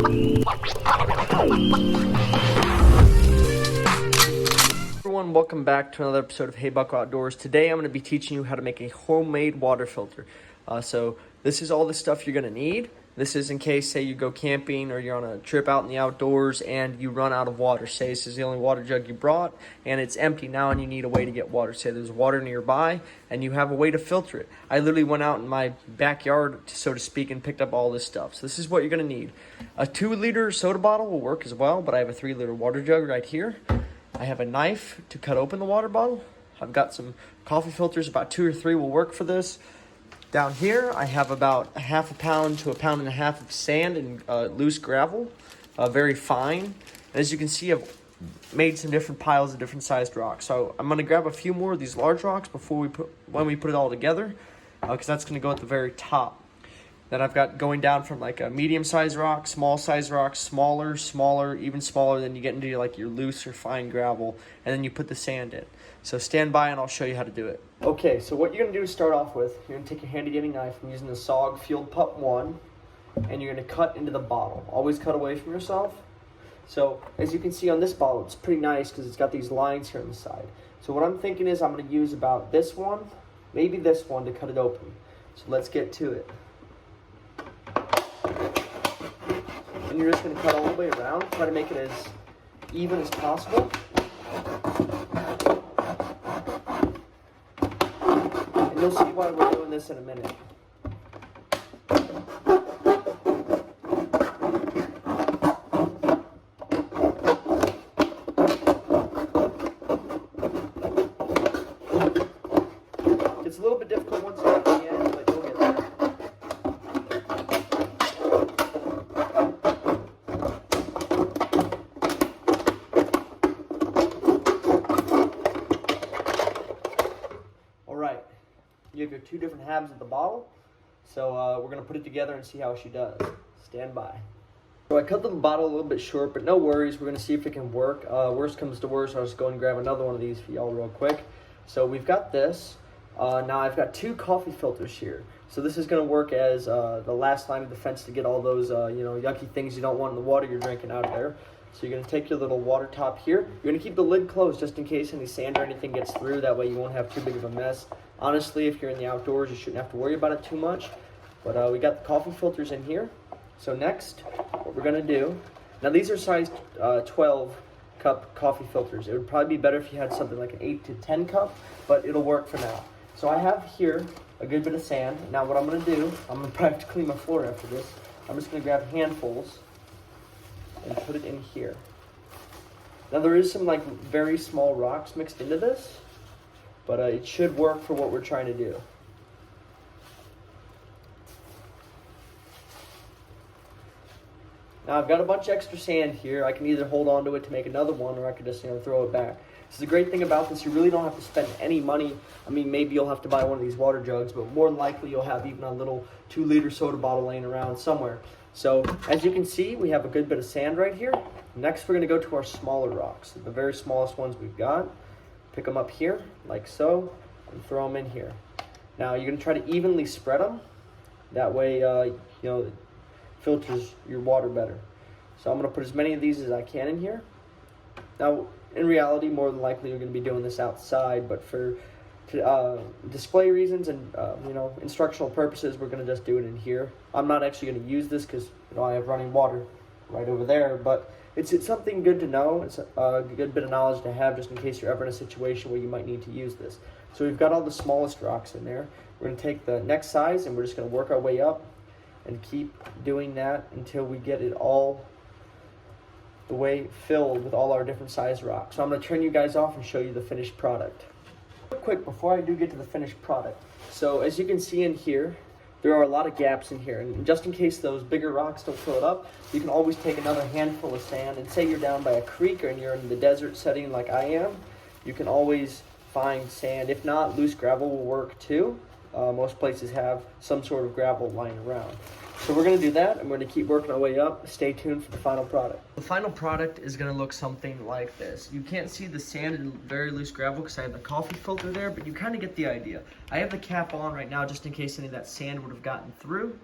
Everyone, welcome back to another episode of Hey Bucko Outdoors. Today I'm going to be teaching you how to make a homemade water filter. So this is all the stuff you're going to need. This is in case, say, you go camping or you're on a trip out in the outdoors and you run out of water. Say this is the only water jug you brought and it's empty now and you need a way to get water. Say there's water nearby and you have a way to filter it. I literally went out in my backyard, so to speak, and picked up all this stuff. So this is what you're going to need. A 2-liter soda bottle will work as well, but I have a 3-liter water jug right here. I have a knife to cut open the water bottle. I've got some coffee filters, about 2 or 3 will work for this. Down here, I have about 1/2 pound to 1.5 pounds of sand and loose gravel, very fine. And as you can see, I've made some different piles of different sized rocks. So I'm gonna grab a few more of these large rocks when we put it all together, because that's gonna go at the very top. Then I've got going down from like a medium-sized rock, small-sized rock, smaller, even smaller. Then you get into like your loose or fine gravel, and then you put the sand in. So stand by and I'll show you how to do it. Okay, so what you're gonna do is start off with, you're gonna take your handy-dandy knife. I'm using the SOG Field Pup 1, and you're gonna cut into the bottle. Always cut away from yourself. So as you can see on this bottle, it's pretty nice because it's got these lines here on the side. So what I'm thinking is I'm gonna use about this one, maybe this one, to cut it open. So let's get to it. And you're just going to cut all the way around, try to make it as even as possible. And you'll see why we're doing this in a minute. It's a little bit difficult once you get to the end, but you'll get there. You have your 2 different halves of the bottle, so we're going to put it together and see how she does. Stand by. So I cut the bottle a little bit short, but no worries. We're going to see if it can work. Worst comes to worst, I'll just go and grab another one of these for y'all real quick. So we've got this. Now I've got 2 coffee filters here. So this is going to work as the last line of defense to get all those yucky things you don't want in the water you're drinking out of there. So you're going to take your little water top here. You're going to keep the lid closed just in case any sand or anything gets through. That way you won't have too big of a mess. Honestly, if you're in the outdoors, you shouldn't have to worry about it too much. But we got the coffee filters in here. So next, what we're going to do, now these are size 12 cup coffee filters. It would probably be better if you had something like an 8 to 10 cup, but it'll work for now. So I have here a good bit of sand. Now what I'm going to do, I'm going to probably have to clean my floor after this. I'm just going to grab handfuls and put it in here. Now there is some like very small rocks mixed into this, but it should work for what we're trying to do. Now I've got a bunch of extra sand here. I can either hold on to it to make another one, or I could just throw it back. This is the great thing about this. You really don't have to spend any money. I mean, maybe you'll have to buy one of these water jugs, but more than likely you'll have even a little 2-liter soda bottle laying around somewhere. So as you can see, we have a good bit of sand right here. Next, we're going to go to our smaller rocks, the very smallest ones we've got. Pick them up here, like so, and throw them in here. Now, you're going to try to evenly spread them. That way, it filters your water better. So I'm going to put as many of these as I can in here. Now, in reality, more than likely, you're going to be doing this outside, but for display reasons and instructional purposes, we're going to just do it in here. I'm not actually going to use this because I have running water right over there, but it's something good to know. It's a good bit of knowledge to have just in case you're ever in a situation where you might need to use this. So we've got all the smallest rocks in there. We're going to take the next size and we're just going to work our way up and keep doing that until we get it all the way filled with all our different size rocks. So I'm going to turn you guys off and show you the finished product. Real quick, before I do get to the finished product, so as you can see in here, there are a lot of gaps in here, and just in case those bigger rocks don't fill it up, you can always take another handful of sand, and say you're down by a creek or you're in the desert setting like I am, you can always find sand. If not, loose gravel will work too. Most places have some sort of gravel lying around. So we're going to do that, and we're going to keep working our way up. Stay tuned for the final product. The final product is going to look something like this. You can't see the sand and very loose gravel because I have the coffee filter there, but you kind of get the idea. I have the cap on right now just in case any of that sand would have gotten through.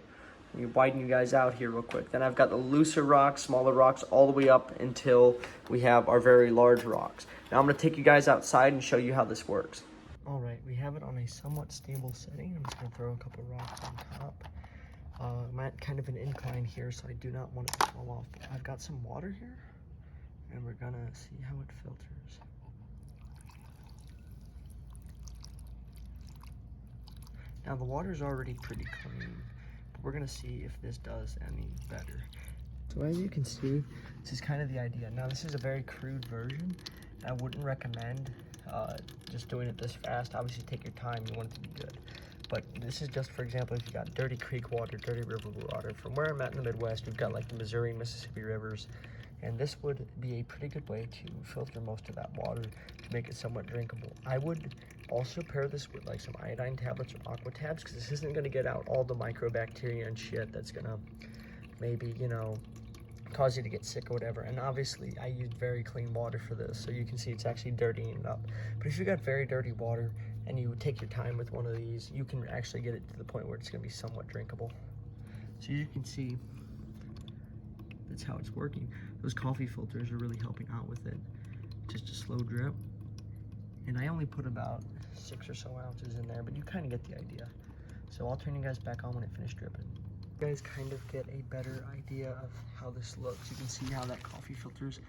Let me widen you guys out here real quick. Then I've got the looser rocks, smaller rocks, all the way up until we have our very large rocks. Now I'm gonna take you guys outside and show you how this works. All right, we have it on a somewhat stable setting. I'm just gonna throw a couple rocks on top. I'm at kind of an incline here, so I do not want it to fall off. But I've got some water here, and we're gonna see how it filters. Now the water's already pretty clean, but we're gonna see if this does any better. So as you can see, this is kind of the idea. Now this is a very crude version. I wouldn't recommend just doing it this fast. Obviously take your time, you want it to be good. But this is just, for example, if you got dirty creek water, dirty river water. From where I'm at in the Midwest, we've got like the Missouri and Mississippi rivers. And this would be a pretty good way to filter most of that water to make it somewhat drinkable. I would also pair this with like some iodine tablets or aqua tabs, because this isn't gonna get out all the microbacteria and shit that's gonna maybe, you know, cause you to get sick or whatever. And obviously I used very clean water for this, so you can see it's actually dirtying it up. But if you got very dirty water and you take your time with one of these, you can actually get it to the point where it's gonna be somewhat drinkable. So you can see that's how it's working. Those coffee filters are really helping out with it. Just a slow drip. And I only put about 6 or so ounces in there, but you kind of get the idea. So I'll turn you guys back on when it finished dripping. You guys kind of get a better idea of how this looks. You can see how that coffee filter's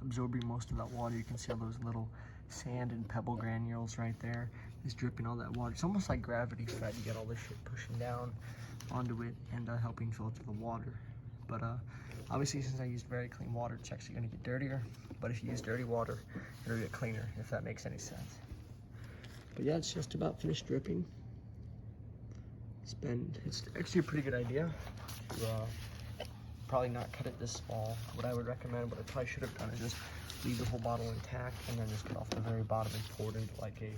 absorbing most of that water. You can see all those little sand and pebble granules right there. It's dripping all that water. It's almost like gravity fed. You get all this shit pushing down onto it and helping filter the water. But obviously, since I used very clean water, it's actually gonna get dirtier. But if you use dirty water, it'll get cleaner, if that makes any sense. But yeah, it's just about finished dripping. It's actually a pretty good idea to probably not cut it this small. What I would recommend, what I probably should have done, is just leave the whole bottle intact and then just cut off the very bottom and pour it into like a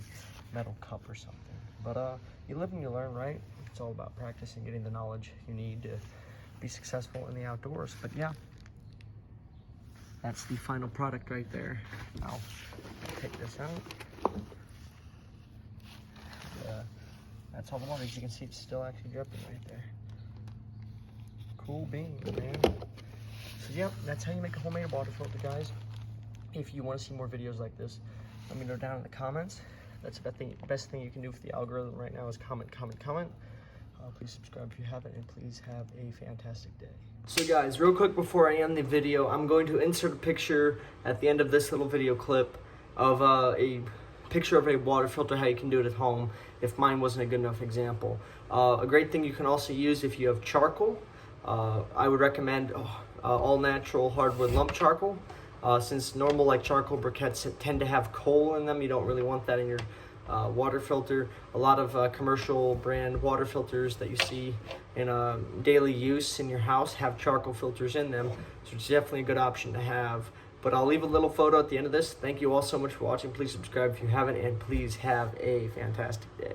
metal cup or something. But you live and you learn, right? It's all about practicing, getting the knowledge you need to be successful in the outdoors. But yeah, that's the final product right there. I'll take this out. That's all the water. As you can see, it's still actually dripping right there. Cool beans, man. So yeah, that's how you make a homemade water filter, guys. If you want to see more videos like this, let me know down in the comments. That's the best thing you can do for the algorithm right now is comment. Please subscribe if you haven't, and please have a fantastic day. So guys, real quick before I end the video, I'm going to insert a picture at the end of this little video clip of a picture of a water filter, how you can do it at home if mine wasn't a good enough example. A great thing you can also use if you have charcoal. I would recommend all natural hardwood lump charcoal. Since normal like charcoal briquettes tend to have coal in them, you don't really want that in your water filter. A lot of commercial brand water filters that you see in daily use in your house have charcoal filters in them, so it's definitely a good option to have. But I'll leave a little photo at the end of this. Thank you all so much for watching. Please subscribe if you haven't, and please have a fantastic day.